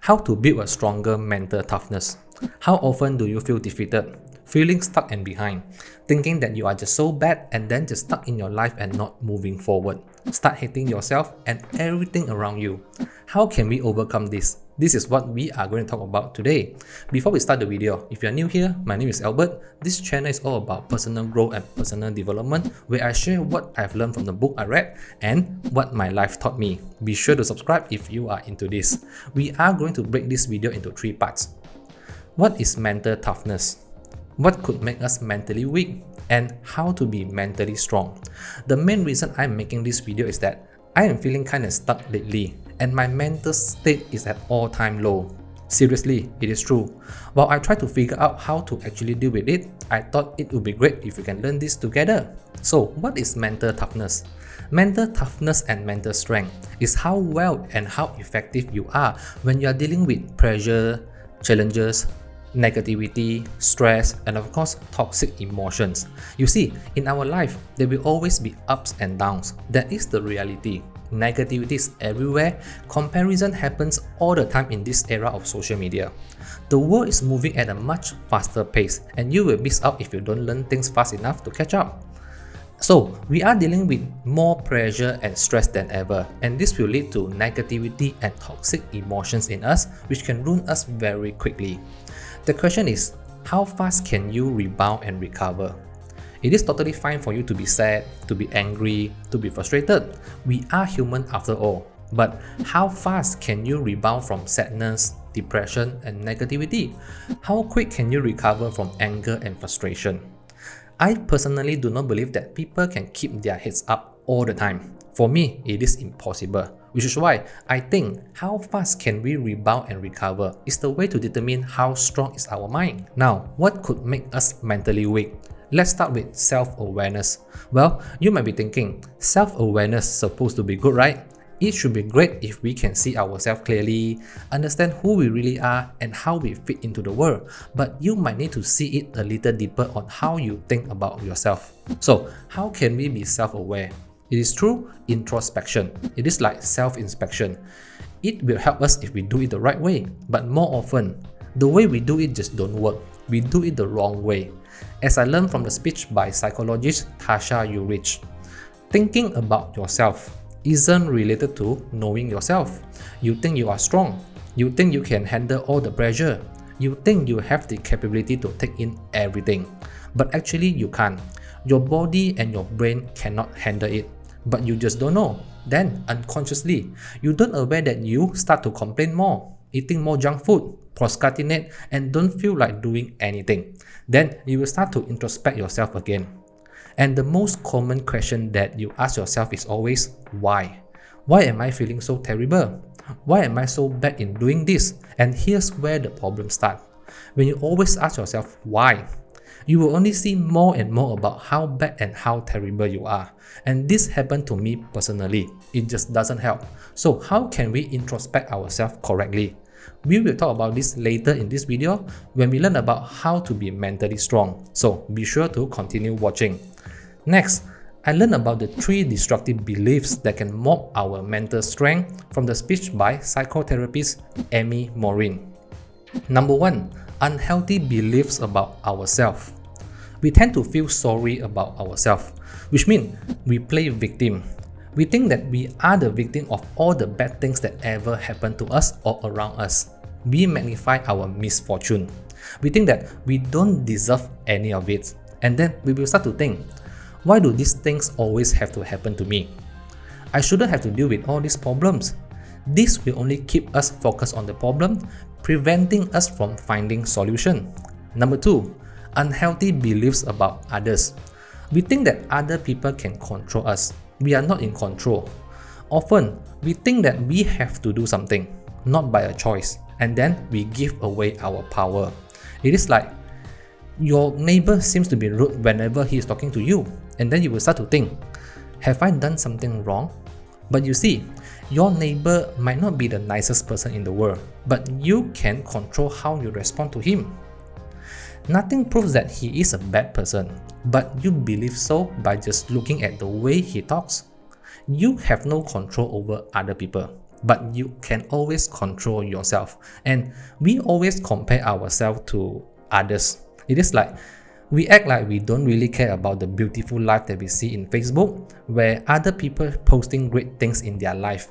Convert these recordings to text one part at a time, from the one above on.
How to build a stronger mental toughness. How often do you feel defeated, feeling stuck and behind, thinking that you are just so bad and then just stuck in your life and not moving forward? Start hating yourself and everything around you. How can we overcome this? This is what we are going to talk about today. Before we start the video, if you are new here, my name is Albert. This channel is all about personal growth and personal development, where I share what I've learned from the book I read and what my life taught me. Be sure to subscribe if you are into this. We are going to break this video into 3 parts. What is mental toughness? What could make us mentally weak? And how to be mentally strong? The main reason I'm making this video is that I am feeling kind of stuck lately and my mental state is at all-time low. Seriously, it is true. While I try to figure out how to actually deal with it, I thought it would be great if we can learn this together. So, what is mental toughness? Mental toughness and mental strength is how well and how effective you are when you are dealing with pressure, challenges, negativity, stress, and of course, toxic emotions. You see, in our life, there will always be ups and downs. That is the reality. Negativity is everywhere. Comparison happens all the time in this era of social media. The world is moving at a much faster pace, and you will miss out if you don't learn things fast enough to catch up. So, we are dealing with more pressure and stress than ever, and this will lead to negativity and toxic emotions in us, which can ruin us very quickly. The question is, how fast can you rebound and recover? It is totally fine for you to be sad, to be angry, to be frustrated. We are human after all. But how fast can you rebound from sadness, depression, and negativity? How quick can you recover from anger and frustration? I personally do not believe that people can keep their heads up all the time. For me, it is impossible, which is why I think how fast can we rebound and recover is the way to determine how strong is our mind. Now, what could make us mentally weak? Let's start with self-awareness. Well, you might be thinking, self-awareness is supposed to be good, right? It should be great if we can see ourselves clearly, understand who we really are and how we fit into the world. But you might need to see it a little deeper on how you think about yourself. So, how can we be self-aware? It is through introspection. It is like self-inspection. It will help us if we do it the right way, but more often, the way we do it just don't work. We do it the wrong way. As I learned from the speech by psychologist Tasha Eurich, thinking about yourself isn't related to knowing yourself. You think you are strong. You think you can handle all the pressure. You think you have the capability to take in everything. But actually you can't. Your body and your brain cannot handle it. But you just don't know. Then unconsciously, you don't aware that you start to complain more, eating more junk food, procrastinate, and don't feel like doing anything. Then you will start to introspect yourself again. And the most common question that you ask yourself is always, why? Why am I feeling so terrible? Why am I so bad in doing this? And here's where the problem starts. When you always ask yourself, why? You will only see more and more about how bad and how terrible you are. And this happened to me personally. It just doesn't help. So how can we introspect ourselves correctly? We will talk about this later in this video when we learn about how to be mentally strong. So be sure to continue watching. Next, I learned about the 3 destructive beliefs that can mock our mental strength from the speech by psychotherapist Amy Morin. Number 1, unhealthy beliefs about ourselves. We tend to feel sorry about ourselves, which means we play victim. We think that we are the victim of all the bad things that ever happened to us or around us. We magnify our misfortune. We think that we don't deserve any of it. And then we will start to think, why do these things always have to happen to me? I shouldn't have to deal with all these problems. This will only keep us focused on the problem, preventing us from finding solution. Number 2, unhealthy beliefs about others. We think that other people can control us. We are not in control. Often, we think that we have to do something, not by a choice, and then we give away our power. It is like your neighbor seems to be rude whenever he is talking to you, and then you will start to think, have I done something wrong? But you see, your neighbor might not be the nicest person in the world, but you can control how you respond to him. Nothing proves that he is a bad person, but you believe so by just looking at the way he talks. You have no control over other people. but you can always control yourself. And we always compare ourselves to others. It is like we act like we don't really care about the beautiful life that we see in Facebook, where other people posting great things in their life,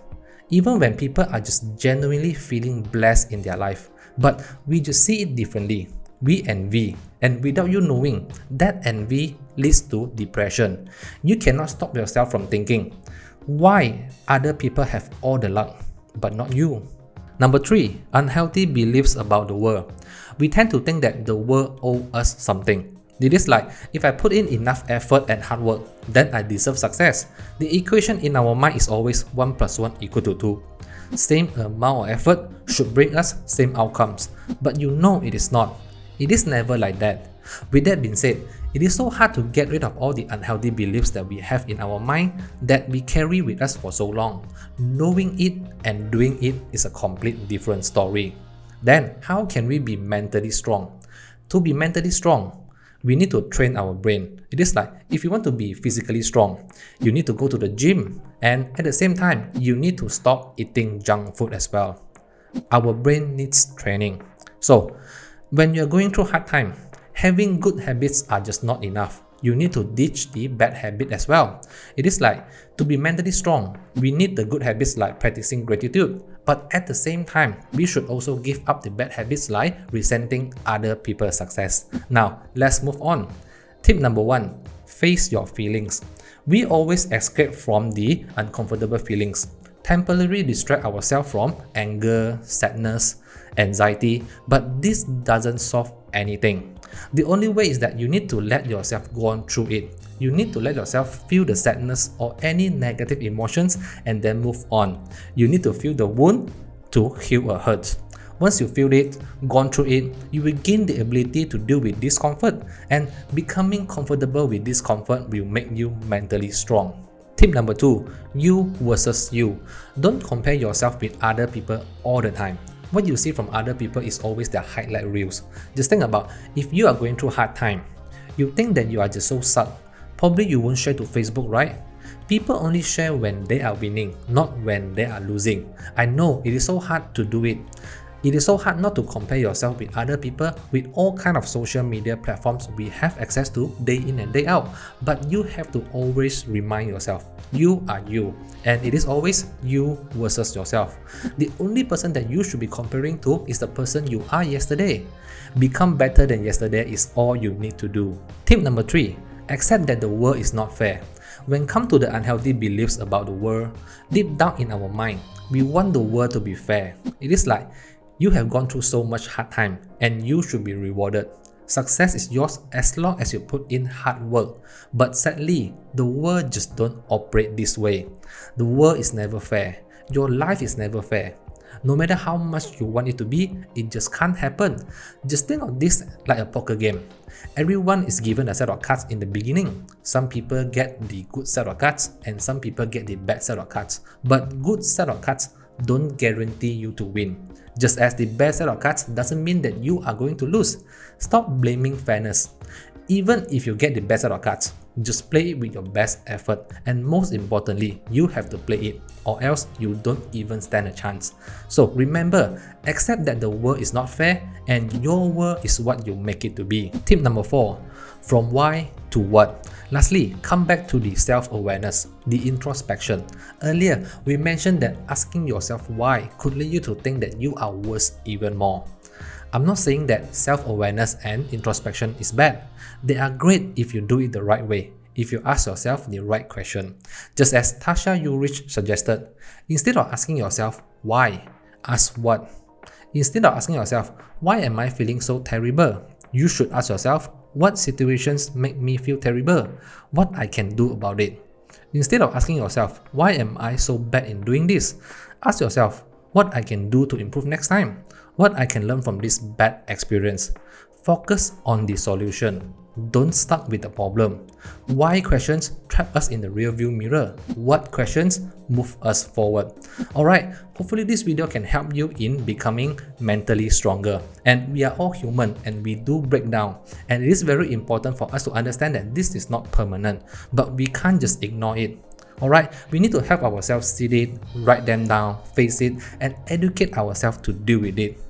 even when people are just genuinely feeling blessed in their life. But we just see it differently. We envy, and without you knowing, that envy leads to depression. You cannot stop yourself from thinking, why other people have all the luck, but not you? Number 3, unhealthy beliefs about the world. We tend to think that the world owes us something. It is like, if I put in enough effort and hard work, then I deserve success. The equation in our mind is always 1 + 1 = 2. Same amount of effort should bring us same outcomes, but you know it is not. It is never like that. With that being said, it is so hard to get rid of all the unhealthy beliefs that we have in our mind that we carry with us for so long. Knowing it and doing it is a complete different story. Then, how can we be mentally strong? To be mentally strong, we need to train our brain. It is like, if you want to be physically strong, you need to go to the gym, and at the same time, you need to stop eating junk food as well. Our brain needs training. So, when you're going through hard time, having good habits are just not enough. You need to ditch the bad habit as well. It is like, to be mentally strong, we need the good habits like practicing gratitude, but at the same time, we should also give up the bad habits like resenting other people's success. Now, let's move on. Tip number 1, face your feelings. We always escape from the uncomfortable feelings, temporarily distract ourselves from anger, sadness, anxiety, but this doesn't solve anything. The only way is that you need to let yourself go on through it. You need to let yourself feel the sadness or any negative emotions and then move on. You need to feel the wound to heal a hurt. Once you feel it, gone through it, you will gain the ability to deal with discomfort, and becoming comfortable with discomfort will make you mentally strong. Tip number 2, you versus you. Don't compare yourself with other people all the time. What you see from other people is always their highlight reels. Just think about, if you are going through hard time, you think that you are just so suck. Probably you won't share to Facebook, right? People only share when they are winning, not when they are losing. I know it is so hard to do it. It is so hard not to compare yourself with other people with all kind of social media platforms we have access to day in and day out. But you have to always remind yourself, you are you, and it is always you versus yourself. The only person that you should be comparing to is the person you are yesterday. Become better than yesterday is all you need to do. Tip number 3, accept that the world is not fair. When it comes to the unhealthy beliefs about the world, deep down in our mind, we want the world to be fair. It is like, you have gone through so much hard time and you should be rewarded. Success is yours as long as you put in hard work. But sadly, the world just don't operate this way. The world is never fair. Your life is never fair. No matter how much you want it to be, it just can't happen. Just think of this like a poker game. Everyone is given a set of cards in the beginning. Some people get the good set of cards and some people get the bad set of cards. But good set of cards don't guarantee you to win. Just as the best set of cards doesn't mean that you are going to lose. Stop blaming fairness. Even if you get the best set of cards, just play it with your best effort, and most importantly, you have to play it, or else you don't even stand a chance. So remember, accept that the world is not fair and your world is what you make it to be. Tip number 4, from why to what. Lastly, come back to the self-awareness, the introspection. Earlier, we mentioned that asking yourself why could lead you to think that you are worse even more. I'm not saying that self-awareness and introspection is bad. They are great if you do it the right way, if you ask yourself the right question. Just as Tasha Ulrich suggested, instead of asking yourself why, ask what. Instead of asking yourself, why am I feeling so terrible? You should ask yourself, what situations make me feel terrible? What I can do about it? Instead of asking yourself, why am I so bad in doing this? Ask yourself, what I can do to improve next time? What I can learn from this bad experience? Focus on the solution. Don't stuck with the problem. Why questions trap us in the rearview mirror? What questions move us forward? Alright, hopefully this video can help you in becoming mentally stronger. And we are all human and we do break down. And it is very important for us to understand that this is not permanent, but we can't just ignore it. Alright, we need to help ourselves see it, write them down, face it, and educate ourselves to deal with it.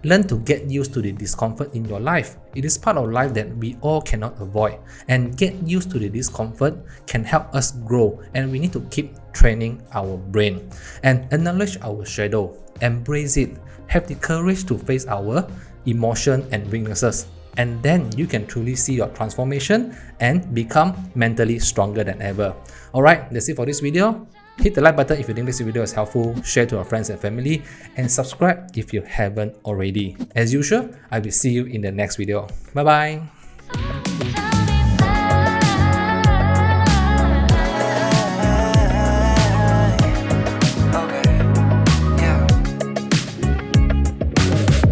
Learn to get used to the discomfort in your life. It is part of life that we all cannot avoid, and get used to the discomfort can help us grow, and we need to keep training our brain. And acknowledge our shadow, embrace it, have the courage to face our emotion and weaknesses, and then you can truly see your transformation and become mentally stronger than ever. Alright, that's it for this video. Hit the like button if you think this video is helpful, share to your friends and family, and subscribe if you haven't already. As usual, I will see you in the next video. Bye bye.